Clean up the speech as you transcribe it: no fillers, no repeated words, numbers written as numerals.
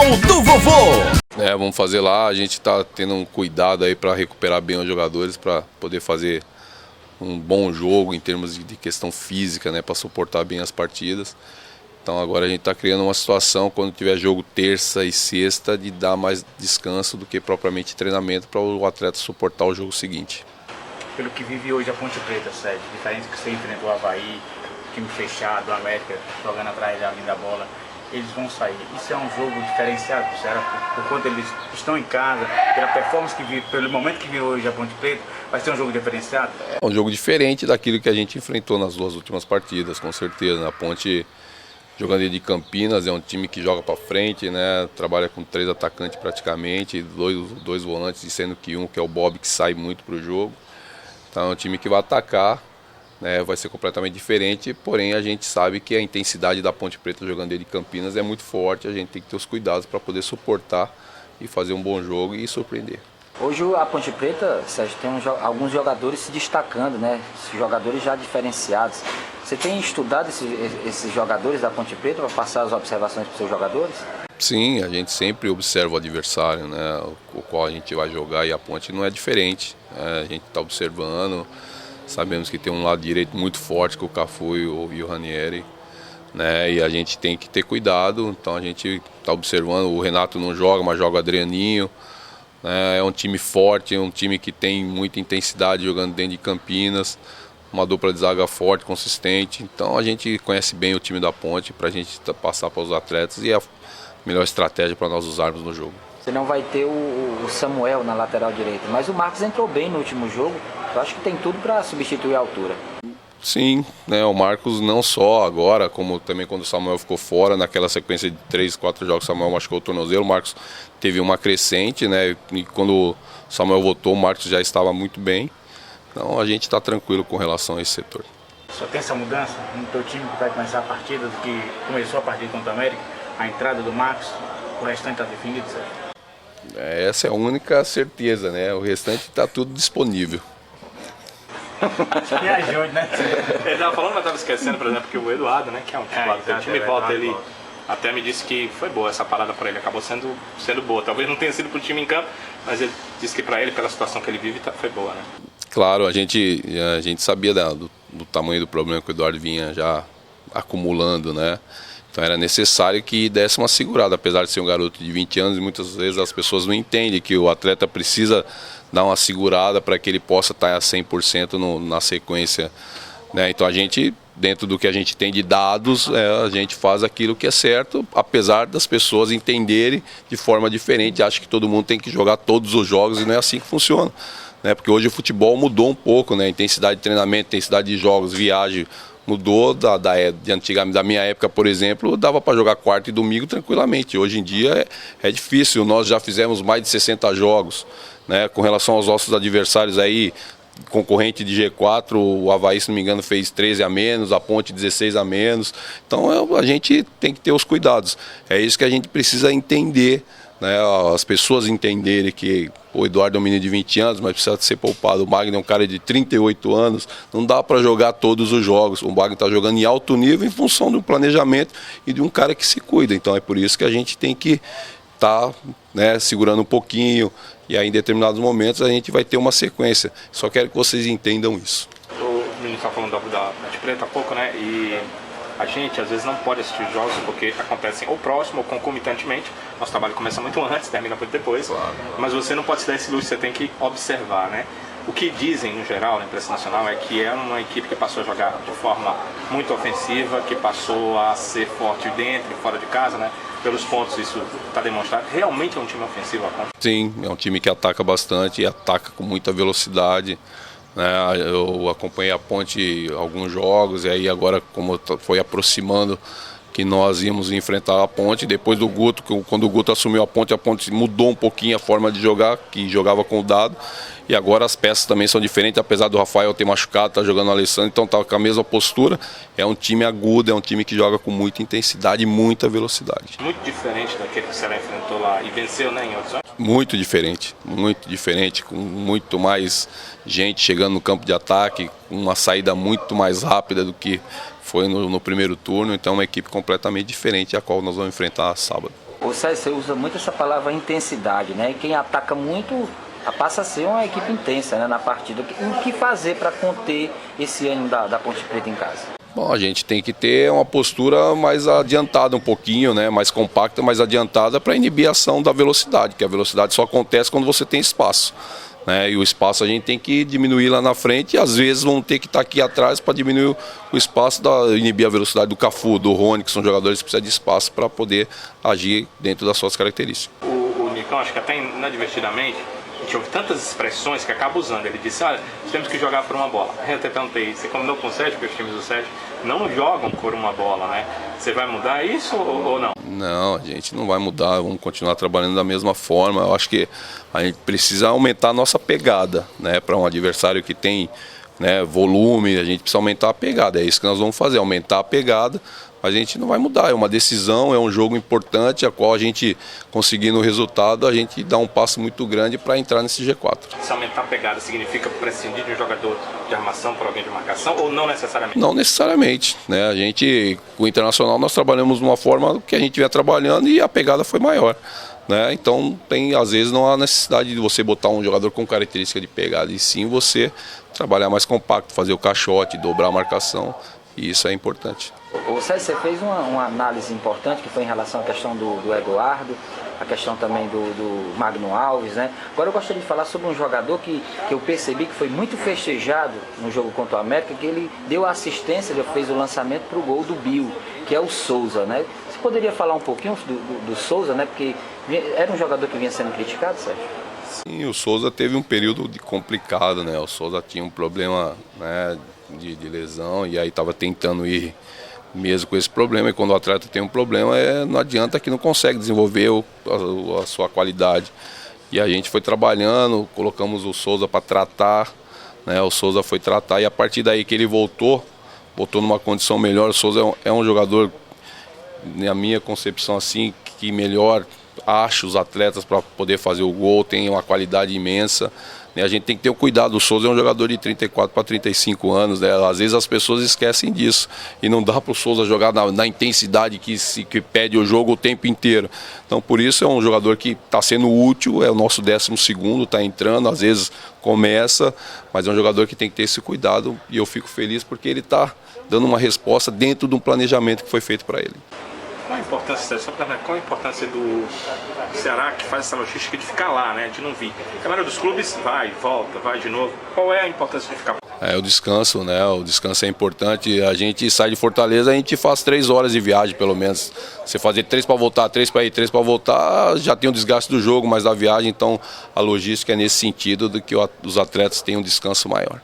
Quintal do Vovô. Vamos fazer lá, a gente está tendo um cuidado aí para recuperar bem os jogadores, para poder fazer um bom jogo em termos de questão física, né, para suportar bem as partidas. Então agora a gente está criando uma situação, quando tiver jogo terça e sexta, de dar mais descanso do que propriamente treinamento para o atleta suportar o jogo seguinte. Pelo que vive hoje a Ponte Preta, Sérgio, diferente que você enfrentou o Avaí, time fechado, o América jogando atrás ali da bola, eles vão sair. Isso é um jogo diferenciado, será? Por conta eles estão em casa, pela performance que vive, pelo momento que vive hoje a Ponte Preta, vai ser um jogo diferenciado? É um jogo diferente daquilo que a gente enfrentou nas duas últimas partidas, com certeza. A Ponte, jogando de Campinas, é um time que joga para frente, né? Trabalha com 3 atacantes praticamente, dois volantes, sendo que um que é o Bob, que sai muito para o jogo. Então é um time que vai atacar, né? Vai ser completamente diferente, porém a gente sabe que a intensidade da Ponte Preta jogando de Campinas é muito forte, a gente tem que ter os cuidados para poder suportar e fazer um bom jogo e surpreender. Hoje a Ponte Preta, Sérgio, tem alguns jogadores se destacando, né? Jogadores já diferenciados. Você tem estudado esses jogadores da Ponte Preta para passar as observações para os seus jogadores? Sim, a gente sempre observa o adversário, né? O qual a gente vai jogar, e a Ponte não é diferente. A gente está observando, sabemos que tem um lado direito muito forte, que o Cafu e o Ranieri, né? E a gente tem que ter cuidado, então a gente está observando. O Renato não joga, mas joga o Adrianinho. É um time forte, é um time que tem muita intensidade jogando dentro de Campinas, uma dupla de zaga forte, consistente. Então a gente conhece bem o time da Ponte para a gente passar para os atletas, e é a melhor estratégia para nós usarmos no jogo. Você não vai ter o Samuel na lateral direita, mas o Marcos entrou bem no último jogo. Eu acho que tem tudo para substituir a altura. Sim, né, o Marcos não só agora, como também quando o Samuel ficou fora, naquela sequência de 3, 4 jogos, o Samuel machucou o tornozelo, o Marcos teve uma crescente, né, e quando o Samuel voltou, o Marcos já estava muito bem. Então a gente está tranquilo com relação a esse setor. Só tem essa mudança no teu time que vai começar a partida, do que começou a partida contra o América, a entrada do Marcos, o restante está definido, Sérgio? Essa é a única certeza, né, o restante está tudo disponível. Me ajude, né? Ele estava falando, mas estava esquecendo, por exemplo, que o Eduardo, né, que é um titular do time, volta, ele até me disse que foi boa essa parada para ele, acabou sendo boa. Talvez não tenha sido para o time em campo, mas ele disse que para ele, pela situação que ele vive, foi boa, né? Claro, a gente sabia do tamanho do problema que o Eduardo vinha já acumulando, né? Então era necessário que desse uma segurada, apesar de ser um garoto de 20 anos, e muitas vezes as pessoas não entendem que o atleta precisa dar uma segurada para que ele possa estar a 100% na sequência, né? Então a gente, dentro do que a gente tem de dados, a gente faz aquilo que é certo, apesar das pessoas entenderem de forma diferente. Acho que todo mundo tem que jogar todos os jogos, e não é assim que funciona, né? Porque hoje o futebol mudou um pouco, né? Intensidade de treinamento, intensidade de jogos, viagem, mudou da minha época, por exemplo, dava para jogar quarta e domingo tranquilamente. Hoje em dia é difícil, nós já fizemos mais de 60 jogos, né? Com relação aos nossos adversários aí, concorrente de G4, o Avaí, se não me engano, fez 13 a menos, a Ponte 16 a menos. Então a gente tem que ter os cuidados. É isso que a gente precisa entender, né? As pessoas entenderem que o Eduardo é um menino de 20 anos, mas precisa ser poupado. O Magno é um cara de 38 anos, não dá para jogar todos os jogos. O Magno está jogando em alto nível em função do planejamento e de um cara que se cuida. Então é por isso que a gente tem que estar, né, segurando um pouquinho, e aí em determinados momentos a gente vai ter uma sequência. Só quero que vocês entendam isso. O menino está falando da Ponte Preta há pouco, né? E a gente às vezes não pode assistir os jogos porque acontecem ou próximo ou concomitantemente. Nosso trabalho começa muito antes, termina muito depois. Claro. Mas você não pode se dar esse luxo, você tem que observar, né? O que dizem, no geral, na imprensa nacional, é que é uma equipe que passou a jogar de forma muito ofensiva, que passou a ser forte dentro e fora de casa, né? Pelos pontos isso está demonstrado. Realmente é um time ofensivo, a Ponte? Sim, é um time que ataca bastante e ataca com muita velocidade, né? Eu acompanhei a Ponte alguns jogos, e aí agora, como foi aproximando que nós íamos enfrentar a Ponte, depois do Guto, quando o Guto assumiu a Ponte mudou um pouquinho a forma de jogar, que jogava com o Dado, e agora as peças também são diferentes, apesar do Rafael ter machucado, tá jogando o Alessandro, então tá com a mesma postura. É um time agudo, é um time que joga com muita intensidade e muita velocidade. Muito diferente daquele que o Ceará enfrentou lá e venceu, né, em outros anos? Muito diferente, com muito mais gente chegando no campo de ataque, com uma saída muito mais rápida do que foi no primeiro turno. Então é uma equipe completamente diferente, a qual nós vamos enfrentar sábado. O Você usa muito essa palavra intensidade, né? E quem ataca muito passa a ser uma equipe intensa, né, na partida. O que fazer para conter esse ânimo da Ponte Preta em casa? Bom, a gente tem que ter uma postura mais adiantada um pouquinho, né, mais compacta, mais adiantada para inibir a ação da velocidade, que a velocidade só acontece quando você tem espaço, né, e o espaço a gente tem que diminuir lá na frente e às vezes vão ter que estar aqui atrás para diminuir o espaço, inibir a velocidade do Cafu, do Rony, que são jogadores que precisam de espaço para poder agir dentro das suas características. O Nicão, acho que até inadvertidamente, a gente ouve tantas expressões que acaba usando. Ele disse, olha, temos que jogar por uma bola. Eu até perguntei, você combinou com o Sérgio, porque os times do Sérgio não jogam por uma bola, né? Você vai mudar isso ou não? Não, a gente não vai mudar, vamos continuar trabalhando da mesma forma. Eu acho que a gente precisa aumentar a nossa pegada, né? Para um adversário que tem, né, volume, a gente precisa aumentar a pegada. É isso que nós vamos fazer, aumentar a pegada. Mas a gente não vai mudar, é uma decisão, é um jogo importante, a qual a gente, conseguindo o resultado, a gente dá um passo muito grande para entrar nesse G4. Se aumentar a pegada significa prescindir de um jogador de armação por alguém de marcação ou não necessariamente? Não necessariamente, né? A gente, com o Internacional, nós trabalhamos de uma forma que a gente vinha trabalhando e a pegada foi maior, né? Então, às vezes não há necessidade de você botar um jogador com característica de pegada, e sim você trabalhar mais compacto, fazer o caixote, dobrar a marcação, e isso é importante. O Sérgio, você fez uma análise importante que foi em relação à questão do Eduardo, a questão também do Magno Alves, né? Agora eu gostaria de falar sobre um jogador que eu percebi que foi muito festejado no jogo contra o América, que ele deu a assistência, ele fez o lançamento para o gol do Bill, que é o Souza, né? Você poderia falar um pouquinho do Souza, né? Porque era um jogador que vinha sendo criticado, Sérgio? Sim, o Souza teve um período complicado, né? O Souza tinha um problema, né, de lesão e aí estava tentando ir mesmo com esse problema, e quando o atleta tem um problema, não adianta que não consegue desenvolver a sua qualidade. E a gente foi trabalhando, colocamos o Souza para tratar, né? O Souza foi tratar e a partir daí que ele voltou numa condição melhor. O Souza é um jogador, na minha concepção assim, que melhor acha os atletas para poder fazer o gol, tem uma qualidade imensa. A gente tem que ter o cuidado, o Souza é um jogador de 34 para 35 anos, né? Às vezes as pessoas esquecem disso e não dá para o Souza jogar na intensidade que pede o jogo o tempo inteiro. Então por isso é um jogador que está sendo útil, é o nosso 12º, está entrando, às vezes começa, mas é um jogador que tem que ter esse cuidado e eu fico feliz porque ele está dando uma resposta dentro de um planejamento que foi feito para ele. Qual a importância, só para qual a importância do Ceará, que faz essa logística de ficar lá, né, de não vir? A maioria dos clubes vai, volta, vai de novo. Qual é a importância de ficar? O descanso, né? O descanso é importante. A gente sai de Fortaleza, a gente faz 3 horas de viagem, pelo menos. Você fazer 3 para voltar, 3 para ir, 3 para voltar, já tem o desgaste do jogo, mas da viagem, então a logística é nesse sentido de que os atletas tenham um descanso maior.